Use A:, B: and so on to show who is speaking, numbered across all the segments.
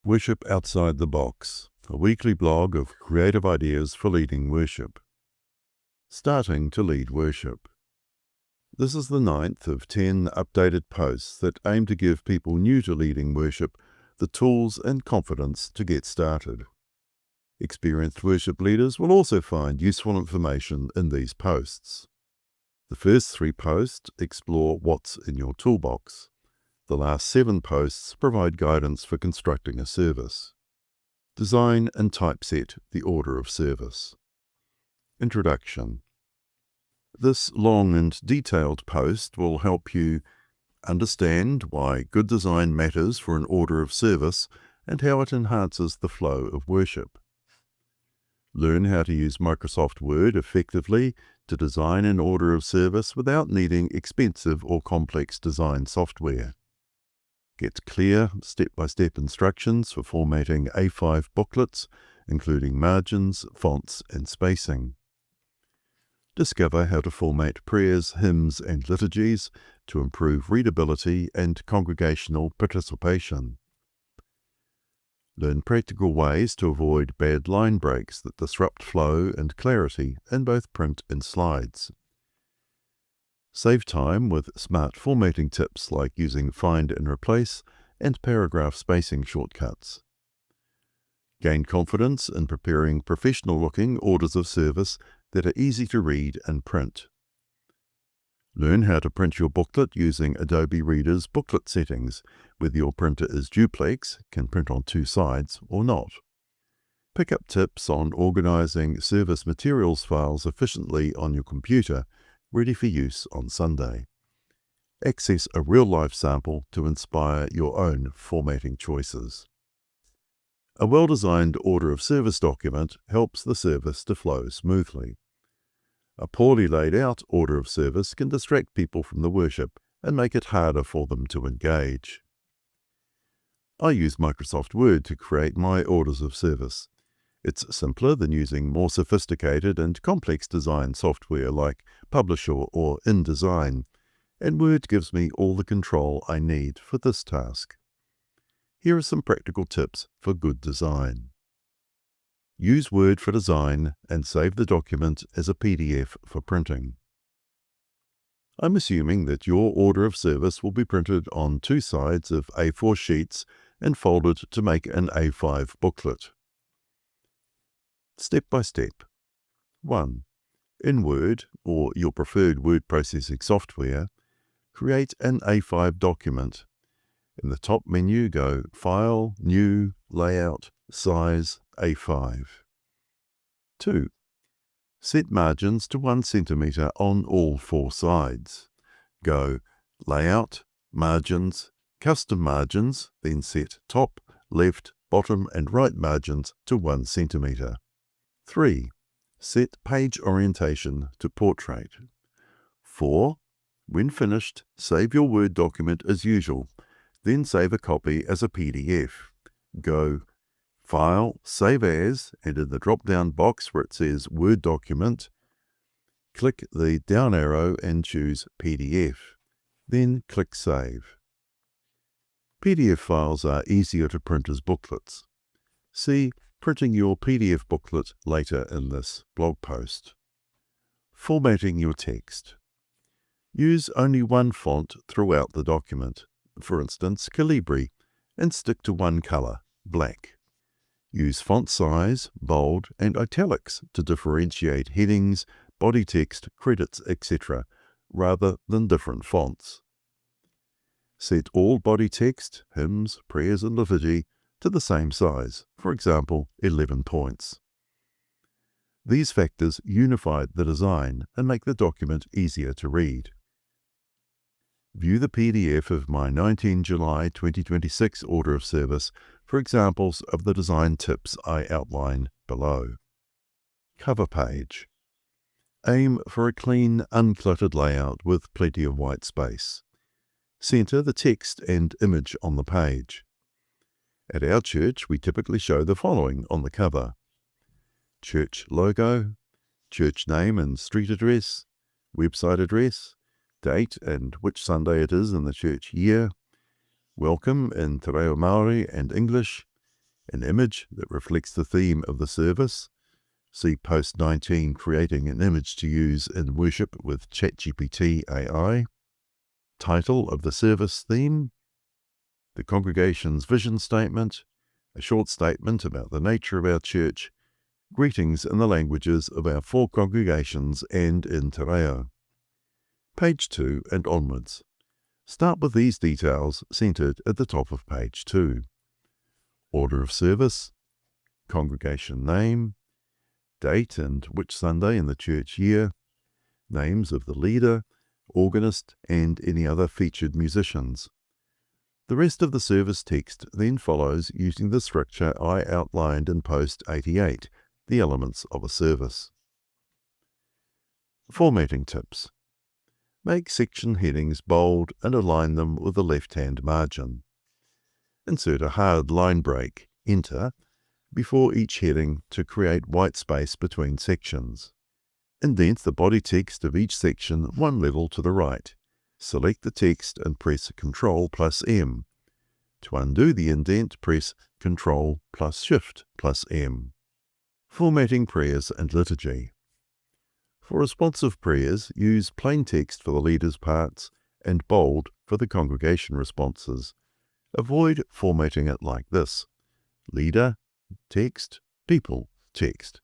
A: Worship Outside the Box, a weekly blog of creative ideas for leading worship. Starting to lead worship. This is the 9th of 10 updated posts that aim to give people new to leading worship the tools and confidence to get started. Experienced worship leaders will also find useful information in these posts. The first 3 posts explore what's in your toolbox. The last 7 posts provide guidance for constructing a service. Design and typeset the order of service. Introduction. This long and detailed post will help you understand why good design matters for an order of service and how it enhances the flow of worship. Learn how to use Microsoft Word effectively to design an order of service without needing expensive or complex design software. Get clear, step-by-step instructions for formatting A5 booklets, including margins, fonts, and spacing. Discover how to format prayers, hymns, and liturgies to improve readability and congregational participation. Learn practical ways to avoid bad line breaks that disrupt flow and clarity in both print and slides. Save time with smart formatting tips like using find and replace and paragraph spacing shortcuts. Gain confidence in preparing professional-looking orders of service that are easy to read and print. Learn how to print your booklet using Adobe Reader's booklet settings, whether your printer is duplex, can print on 2 sides, or not. Pick up tips on organizing service materials files efficiently on your computer, ready for use on Sunday. Access a real-life sample to inspire your own formatting choices. A well-designed order of service document helps the service to flow smoothly. A poorly laid out order of service can distract people from the worship and make it harder for them to engage. I use Microsoft Word to create my orders of service. It's simpler than using more sophisticated and complex design software like Publisher or InDesign, and Word gives me all the control I need for this task. Here are some practical tips for good design. Use Word for design and save the document as a PDF for printing. I'm assuming that your order of service will be printed on 2 sides of A4 sheets and folded to make an A5 booklet. Step by step. 1. In Word, or your preferred word processing software, create an A5 document. In the top menu, go File, New, Layout, Size, A5. 2. Set margins to 1 centimeter on all 4 sides. Go Layout, Margins, Custom Margins, then set top, left, bottom, and right margins to 1 centimeter. 3. Set page orientation to portrait. 4. When finished, save your Word document as usual, then save a copy as a PDF. Go File, Save As, and in the drop-down box where it says Word Document, click the down arrow and choose PDF. Then click Save. PDF files are easier to print as booklets. See Printing your PDF booklet later in this blog post. Formatting your text. Use only one font throughout the document, for instance Calibri, and stick to one color, black. Use font size, bold, and italics to differentiate headings, body text, credits, etc., rather than different fonts. Set all body text, hymns, prayers, and liturgy to the same size, for example, 11 points. These factors unify the design and make the document easier to read. View the PDF of my 19 July 2026 order of service for examples of the design tips I outline below. Cover page. Aim for a clean, uncluttered layout with plenty of white space. Center the text and image on the page. At our church, we typically show the following on the cover: church logo, church name and street address, website address, date and which Sunday it is in the church year, welcome in Te Reo Māori and English, an image that reflects the theme of the service. See post 19, creating an image to use in worship with ChatGPT AI. Title of the service theme, the congregation's vision statement, a short statement about the nature of our church, greetings in the languages of our 4 congregations and in Te Reo. Page 2 and onwards. Start with these details centered at the top of page 2. Order of service, congregation name, date and which Sunday in the church year, names of the leader, organist, and any other featured musicians. The rest of the service text then follows using the structure I outlined in post 88, the elements of a service. Formatting tips. Make section headings bold and align them with the left-hand margin. Insert a hard line break, enter, before each heading to create white space between sections. Indent the body text of each section one level to the right. Select the text and press Ctrl+M. To undo the indent, press Ctrl+Shift+M. Formatting prayers and liturgy. For responsive prayers, use plain text for the leader's parts and bold for the congregation responses. Avoid formatting it like this: leader, text, people, text.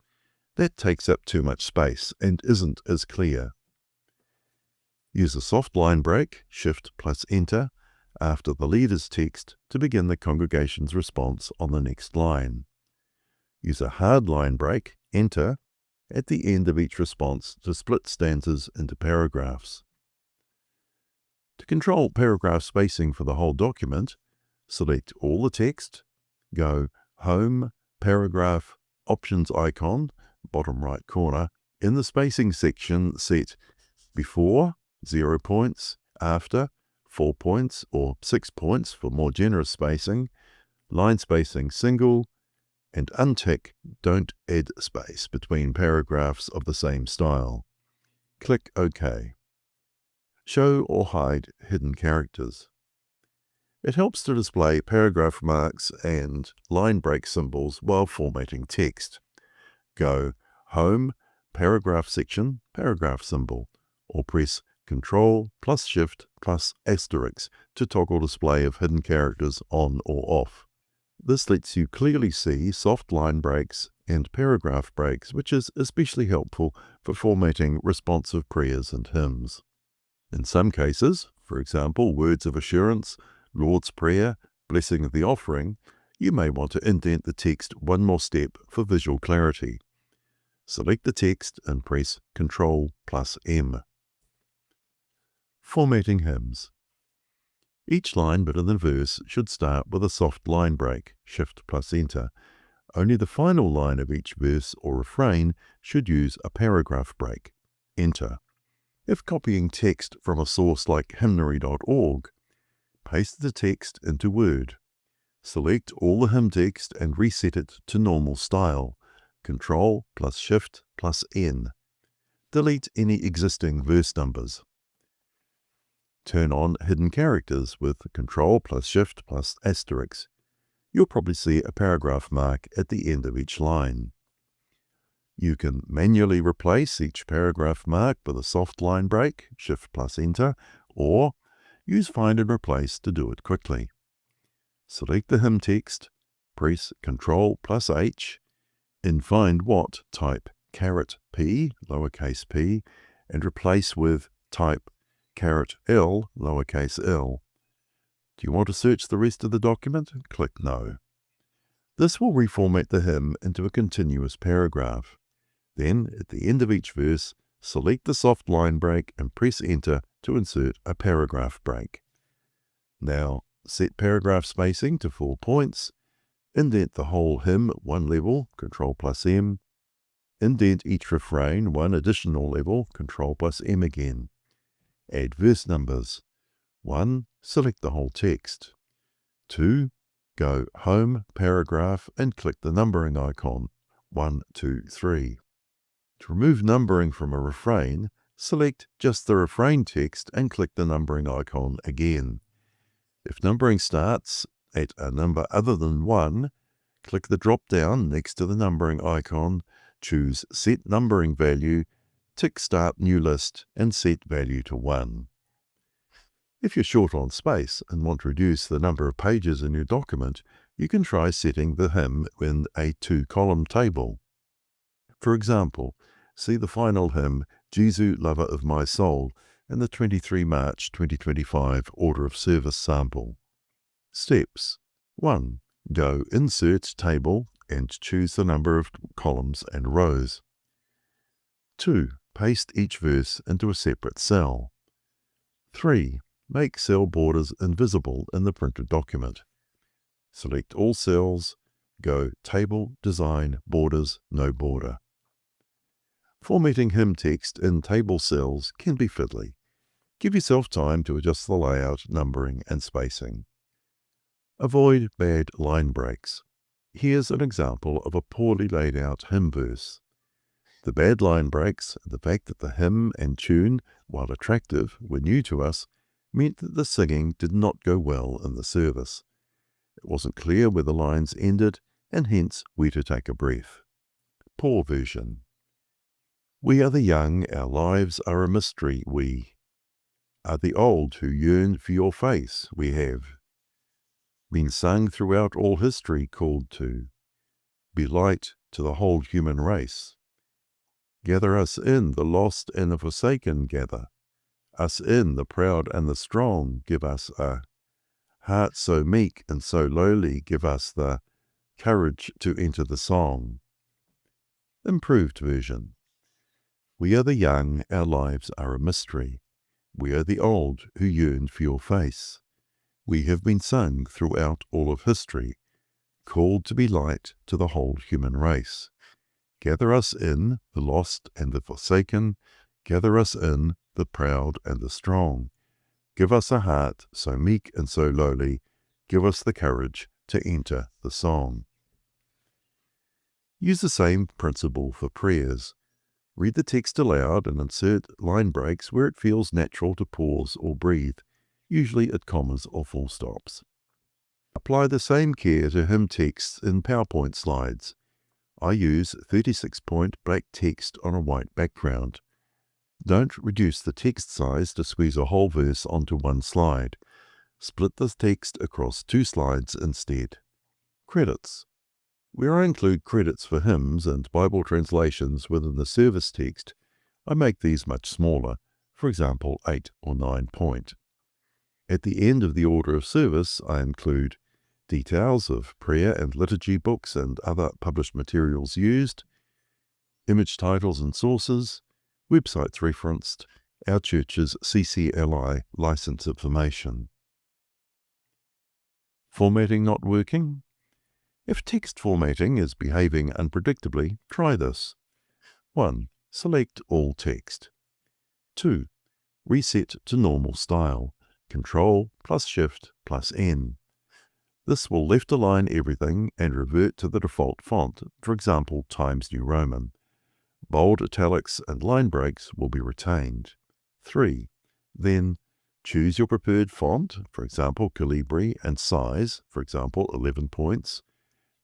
A: That takes up too much space and isn't as clear. Use a soft line break, Shift+Enter, after the leader's text to begin the congregation's response on the next line. Use a hard line break, Enter, at the end of each response to split stanzas into paragraphs. To control paragraph spacing for the whole document, select all the text, go Home, Paragraph, Options icon, bottom right corner. In the spacing section, set before, 0 points, after, 4 points or 6 points for more generous spacing, line spacing single, and untick Don't Add Space between paragraphs of the same style. Click OK. Show or hide hidden characters. It helps to display paragraph marks and line break symbols while formatting text. Go Home, Paragraph section, paragraph symbol, or press Ctrl+Shift+* to toggle display of hidden characters on or off. This lets you clearly see soft line breaks and paragraph breaks, which is especially helpful for formatting responsive prayers and hymns. In some cases, for example, words of assurance, Lord's Prayer, blessing of the offering, you may want to indent the text one more step for visual clarity. Select the text and press Ctrl+M. Formatting hymns. Each line but in the verse should start with a soft line break, Shift+Enter. Only the final line of each verse or refrain should use a paragraph break, Enter. If copying text from a source like hymnary.org, paste the text into Word. Select all the hymn text and reset it to normal style, Ctrl+Shift+N. Delete any existing verse numbers. Turn on hidden characters with Ctrl+Shift+*. You'll probably see a paragraph mark at the end of each line. You can manually replace each paragraph mark with a soft line break, Shift+Enter, or use Find and Replace to do it quickly. Select the hymn text, press Ctrl+H. In Find What, type $P, lowercase p, and replace with type $L, lowercase l. Do you want to search the rest of the document? Click No. This will reformat the hymn into a continuous paragraph. Then, at the end of each verse, select the soft line break and press Enter to insert a paragraph break. Now, set paragraph spacing to 4 points, indent the whole hymn at one level, Ctrl+M, indent each refrain one additional level, Ctrl+M again. Add verse numbers. 1. Select the whole text. 2. Go Home, Paragraph, and click the numbering icon, 1, 2, 3. To remove numbering from a refrain, select just the refrain text and click the numbering icon again. If numbering starts at a number other than 1, Click the drop-down next to the numbering icon, choose Set Numbering Value, tick Start New List, and set value to 1. If you're short on space and want to reduce the number of pages in your document, you can try setting the hymn in a 2-column table. For example, see the final hymn, Jesu, Lover of My Soul, in the 23 March 2025 Order of Service sample. Steps. 1. Go Insert Table and choose the number of columns and rows. 2. Paste each verse into a separate cell. 3. Make cell borders invisible in the printed document. Select all cells, go Table, Design, Borders, No Border. Formatting hymn text in table cells can be fiddly. Give yourself time to adjust the layout, numbering, and spacing. Avoid bad line breaks. Here's an example of a poorly laid out hymn verse. The bad line breaks, the fact that the hymn and tune, while attractive, were new to us, meant that the singing did not go well in the service. It wasn't clear where the lines ended, and hence we're to take a breath. Poor version. We are the young, our lives are a mystery, we are the old who yearn for your face, we have been sung throughout all history, called to be light to the whole human race. Gather us in, the lost and the forsaken gather us in, the proud and the strong, give us a heart so meek and so lowly, give us the courage to enter the song. Improved version. We are the young, our lives are a mystery. We are the old who yearn for your face. We have been sung throughout all of history, called to be light to the whole human race. Gather us in, the lost and the forsaken, gather us in, the proud and the strong. Give us a heart so meek and so lowly, give us the courage to enter the song. Use the same principle for prayers. Read the text aloud and insert line breaks where it feels natural to pause or breathe, usually at commas or full stops. Apply the same care to hymn texts in PowerPoint slides. I use 36-point black text on a white background. Don't reduce the text size to squeeze a whole verse onto one slide. Split the text across 2 slides instead. Credits. Where I include credits for hymns and Bible translations within the service text, I make these much smaller, for example 8 or 9 point. At the end of the order of service, I include details of prayer and liturgy books and other published materials used, image titles and sources, websites referenced, our church's CCLI license information. Formatting not working? If text formatting is behaving unpredictably, try this. 1. Select all text. 2. Reset to normal style. Ctrl plus Shift plus N. This will left align everything and revert to the default font, for example Times New Roman. Bold italics and line breaks will be retained. 3. Then choose your preferred font, for example Calibri, and size, for example 11 points.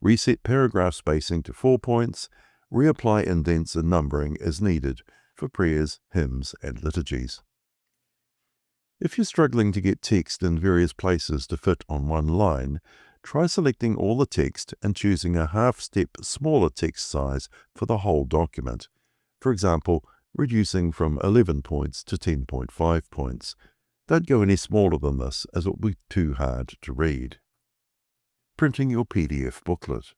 A: Reset paragraph spacing to 4 points. Reapply indents and numbering as needed for prayers, hymns, and liturgies. If you're struggling to get text in various places to fit on one line, try selecting all the text and choosing a half-step smaller text size for the whole document. For example, reducing from 11 points to 10.5 points. Don't go any smaller than this, as it will be too hard to read. Printing your PDF booklet.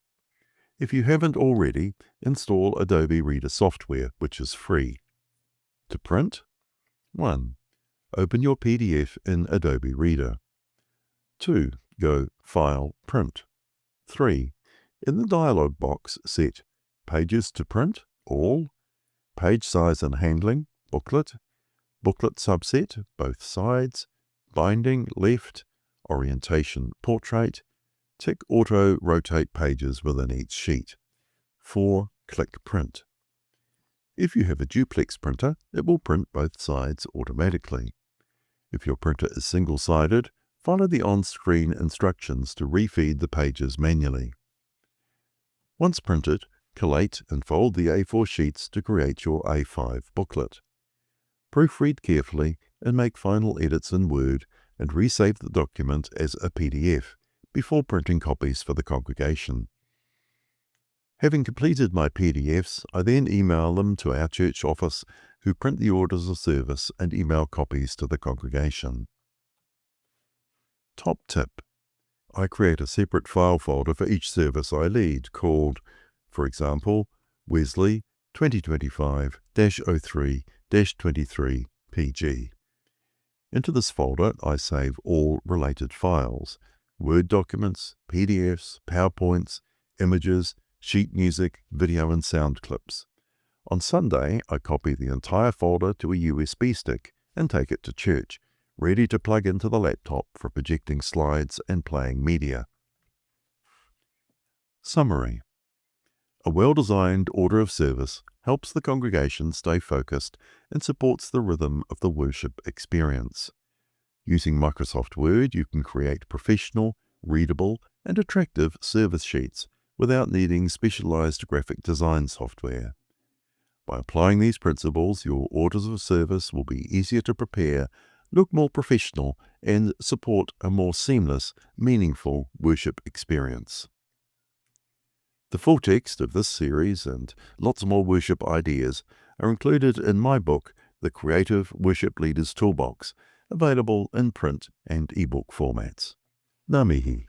A: If you haven't already, install Adobe Reader software, which is free. To print, 1. Open your PDF in Adobe Reader. 2. Go File, Print. 3. In the dialog box, set Pages to Print, All, Page Size and Handling, Booklet, Booklet Subset, Both Sides, Binding, Left, Orientation, Portrait. Tick Auto Rotate Pages within each sheet. 4. Click Print. If you have a duplex printer, it will print both sides automatically. If your printer is single-sided, follow the on-screen instructions to refeed the pages manually. Once printed, collate and fold the A4 sheets to create your A5 booklet. Proofread carefully and make final edits in Word and resave the document as a PDF before printing copies for the congregation. Having completed my PDFs, I then email them to our church office, who print the orders of service and email copies to the congregation. Top tip: I create a separate file folder for each service I lead called, for example, Wesley 2025-03-23 PG. Into this folder I save all related files: Word documents, PDFs, PowerPoints, images, sheet music, video and sound clips. On Sunday, I copy the entire folder to a USB stick and take it to church, ready to plug into the laptop for projecting slides and playing media. Summary: a well-designed order of service helps the congregation stay focused and supports the rhythm of the worship experience. Using Microsoft Word, you can create professional, readable, and attractive service sheets without needing specialized graphic design software. By applying these principles, your orders of service will be easier to prepare, look more professional, and support a more seamless, meaningful worship experience. The full text of this series and lots more worship ideas are included in my book, The Creative Worship Leaders Toolbox, available in print and ebook formats. Ngā mihi.